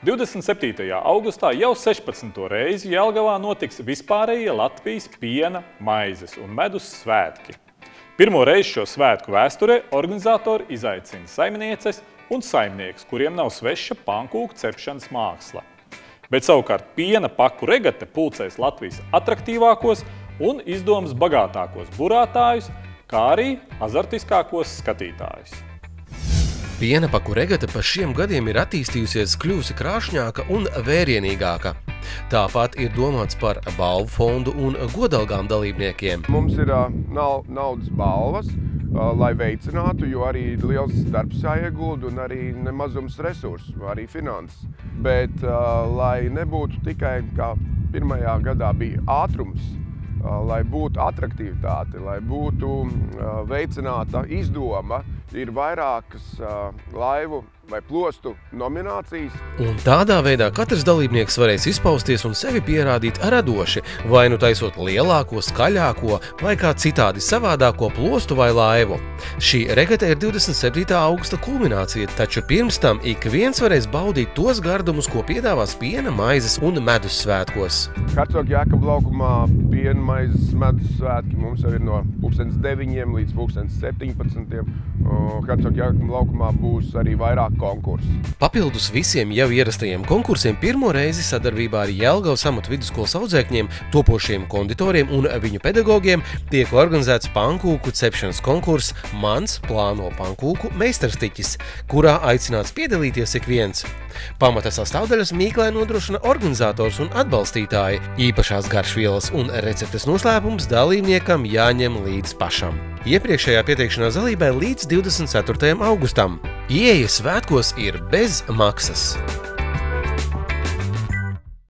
27. augustā jau 16. reizi Jelgavā notiks vispārējie Latvijas piena, maizes un medus svētki. Pirmo reizi šo svētku vēsturē organizatori izaicina saimnieces un saimnieks, kuriem nav sveša pankūku cepšanas māksla. Bet savukārt piena paku regate pulcēs Latvijas atraktīvākos un izdomas bagātākos burātājus, kā arī azartiskākos skatītājus. Piena paku regata pa šiem gadiem ir attīstījusies, kļūsi krāšņāka un vērienīgāka. Tāpat ir domāts par balvu fondu un godalgām dalībniekiem. Mums ir naudas balvas, lai veicinātu, jo arī liels darbs jāiegulda un arī nemazums resursu, arī finanses. Bet, lai nebūtu tikai, kā pirmajā gadā bija ātrums, lai būtu atraktivitāte, lai būtu veicināta izdoma, ir vairākas laivu vai plostu nominācijas. Un tādā veidā katrs dalībnieks varēs izpausties un sevi pierādīt radoši, vai nu taisot lielāko, skaļāko vai kā citādi savādāko plostu vai laivu. Šī regata ir 27. augusta kulminācija, taču pirms tam ik viens varēs baudīt tos gardumus, ko piedāvās piena, maizes un medus svētkos. Hercoga Jēkaba laukumā piena, maizes, medus svētki mums jau ir no 9 līdz 17. Hercoga Jēkaba laukumā būs arī vairāk konkursi. Papildus visiem jau ierastajiem konkursiem pirmo reizi sadarbībā ar Jelgavas amatu vidusskolas audzēkņiem, topošiem konditoriem un viņu pedagogiem tiek organizēts pankūku cepšanas konkurss Mans plāno pankūku meistarstiķis, kurā aicināts piedalīties ik viens. Pamata sastāvdaļas mīklē nodrošina organizators un atbalstītāji. Īpašās garšvielas un receptes noslēpums dalībniekam jāņem līdz pašam. Iepriekšējā pieteikšanās dalībai līdz 24. augustam. Ieeja svētkos ir bez maksas.